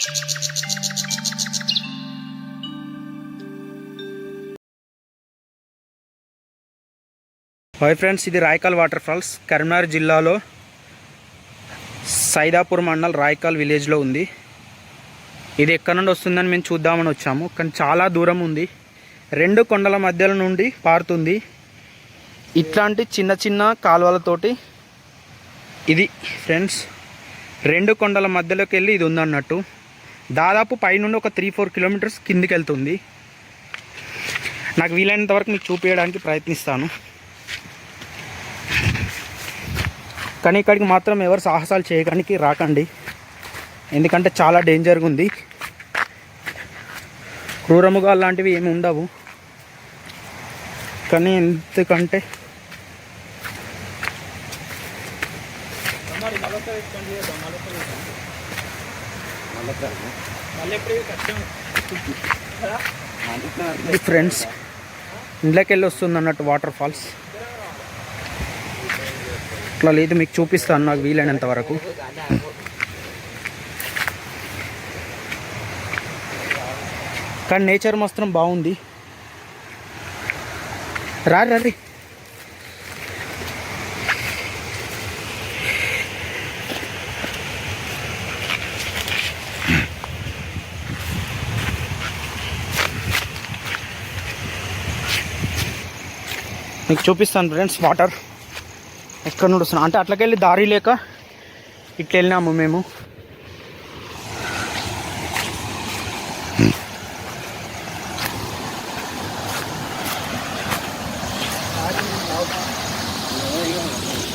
Hi friends, ఇది రాయకాల్ water falls Karimnagar జిల్లాలో సైదాపూర్ మండల్ రాయకాల్ విలేజ్లో ఉంది. ఇది ఎక్కడ నుండి వస్తుందని మేము చూద్దామని వచ్చాము, కానీ చాలా దూరం ఉంది. రెండు కొండల మధ్యలో నుండి పారుతుంది. ఇట్లాంటి చిన్న చిన్న కాలువలతోటి ఇది ఫ్రెండ్స్ రెండు కొండల మధ్యలోకి వెళ్ళి ఇది ఉందన్నట్టు. దాదాపు పైనుండి ఒక 3-4 కిలోమీటర్స్ కిందికి వెళ్తుంది. నాకు వీలైనంత వరకు మీకు చూపించడానికి ప్రయత్నిస్తాను. కానీ ఇక్కడికి మాత్రం ఎవరు సాహసాలు చేయడానికి రాకండి, ఎందుకంటే చాలా డేంజర్గా ఉంది. క్రూరముగాలు లాంటివి ఏమి ఉండవు, కానీ ఎందుకంటే ఫ్రెండ్స్ ఇంట్లోకి వెళ్ళి వస్తుంది అన్నట్టు వాటర్ ఫాల్స్. ఇట్లా లేదు, మీకు చూపిస్తాను నాకు వీలైనంత వరకు. కానీ నేచర్ మాత్రం బాగుంది. రీ మీకు చూపిస్తాను ఫ్రెండ్స్ వాటర్ ఎక్కడ నుండి వస్తున్నాం అంటే అట్లకెళ్ళి దారి లేక ఇట్లా వెళ్ళినాము మేము.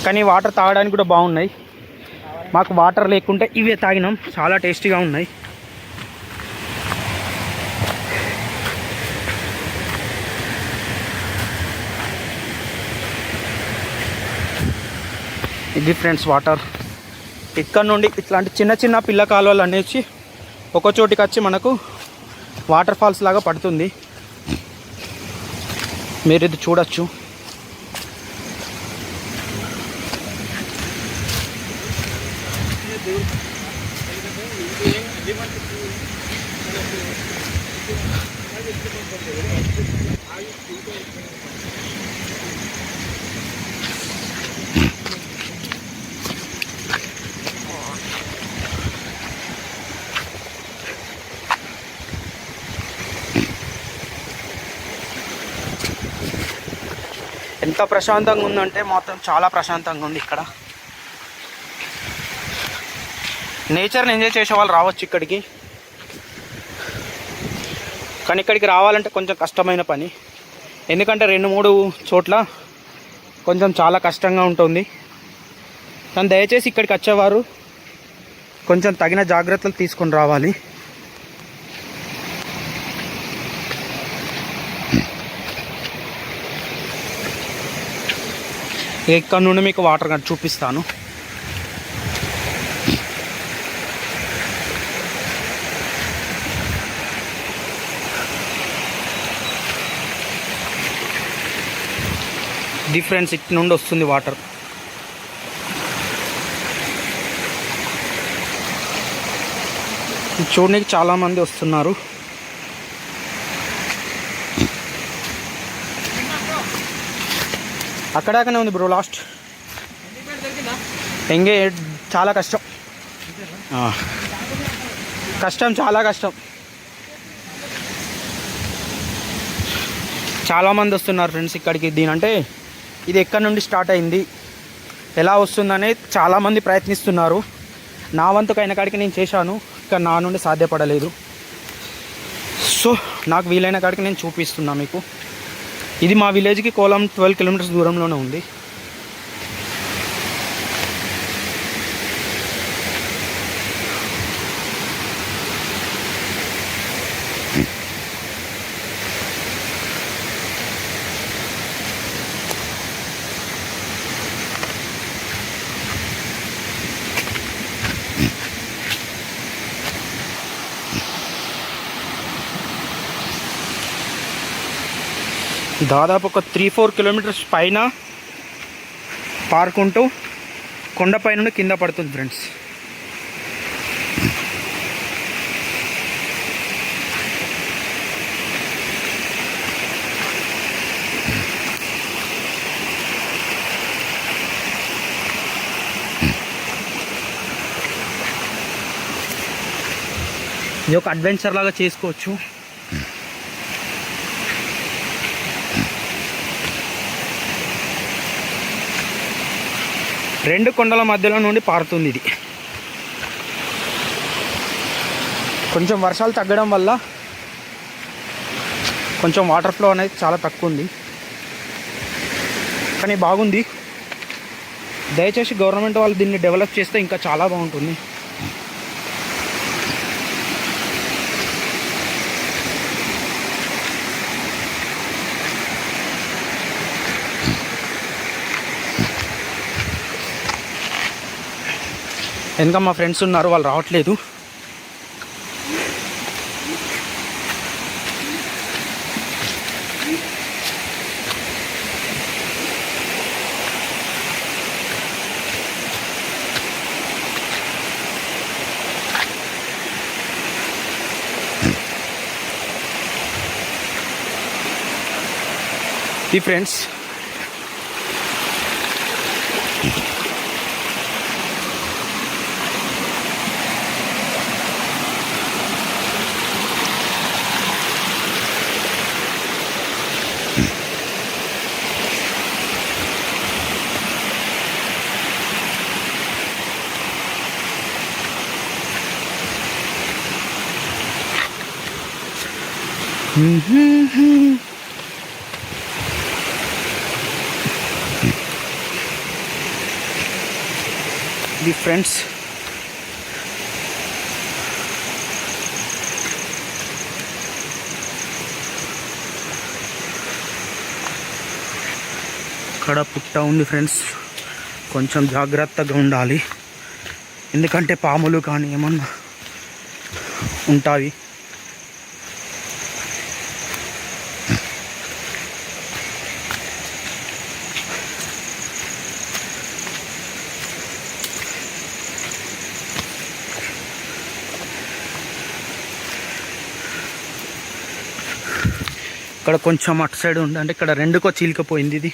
కానీ వాటర్ తాగడానికి కూడా బాగున్నాయి. మాకు వాటర్ లేకుంటే ఇవే తాగినాం, చాలా టేస్టీగా ఉన్నాయి. ఇది ఫ్రెండ్స్ వాటర్. ఇక్కడ నుండి ఇట్లాంటి చిన్న చిన్న పిల్ల కాలువలు అనేసి ఒక చోటికి వచ్చి మనకు వాటర్ ఫాల్స్ లాగా పడుతుంది. మీరు ఇది చూడొచ్చు. ఎంత ప్రశాంతంగా ఉందంటే మాత్రం చాలా ప్రశాంతంగా ఉంది. ఇక్కడ నేచర్ని ఎంజాయ్ చేసే వాళ్ళు రావచ్చు ఇక్కడికి, కానీ ఇక్కడికి రావాలంటే కొంచెం కష్టమైన పని, ఎందుకంటే 2-3 చోట్ల కొంచెం చాలా కష్టంగా ఉంటుంది. కానీ దయచేసి ఇక్కడికి వచ్చేవారు కొంచెం తగిన జాగ్రత్తలు తీసుకొని రావాలి. ఇక్కడ నుండి మీకు వాటర్ గన్ చూపిస్తాను. డిఫరెన్స్ ఇటు నుండి వస్తుంది వాటర్. చూడడానికి చాలామంది వస్తున్నారు. అక్కడనే ఉంది బ్రో లాస్ట్. ఎంగే చాలా కష్టం, చాలా కష్టం. చాలామంది వస్తున్నారు ఫ్రెండ్స్ ఇక్కడికి. దీనంటే ఇది ఎక్కడి నుండి స్టార్ట్ అయింది, ఎలా వస్తుందనే చాలామంది ప్రయత్నిస్తున్నారు. నా వంతుకైన కాడికి నేను చేశాను, కానీ నా నుండి సాధ్యపడలేదు. సో నాకు వీలైన కాడికి నేను చూపిస్తున్నా మీకు. ఇది మా విలేజ్కి కోలం 12 కిలోమీటర్స్ దూరంలోనే ఉంది. దాదాపు ఒక 3-4 కిలోమీటర్స్ పైన పారుకుంటూ కొండపై నుండి కింద పడుతుంది ఫ్రెండ్స్. ఇది ఒక అడ్వెంచర్ లాగా చేసుకోవచ్చు. రెండు కొండల మధ్యలో నుండి పారుతుంది ఇది. కొంచెం వర్షాలు తగ్గడం వల్ల కొంచెం వాటర్ ఫ్లో అనేది చాలా తక్కువ ఉంది, కానీ బాగుంది. దయచేసి గవర్నమెంట్ వాళ్ళు దీన్ని డెవలప్ చేస్తే ఇంకా చాలా బాగుంటుంది. ఇంకా మా ఫ్రెండ్స్ ఉన్నారు, వాళ్ళు రావట్లేదు. ఈ ఫ్రెండ్స్ ఇది ఫ్రెండ్స్ ఇక్కడ పుట్ట ఉంది ఫ్రెండ్స్, కొంచెం జాగ్రత్తగా ఉండాలి, ఎందుకంటే పాములు కానీ ఏమన్నా ఉంటాయి. ఇక్కడ కొంచెం అటు సైడ్ ఉంది, అంటే ఇక్కడ రెండుకో చీలికపోయింది ఇది.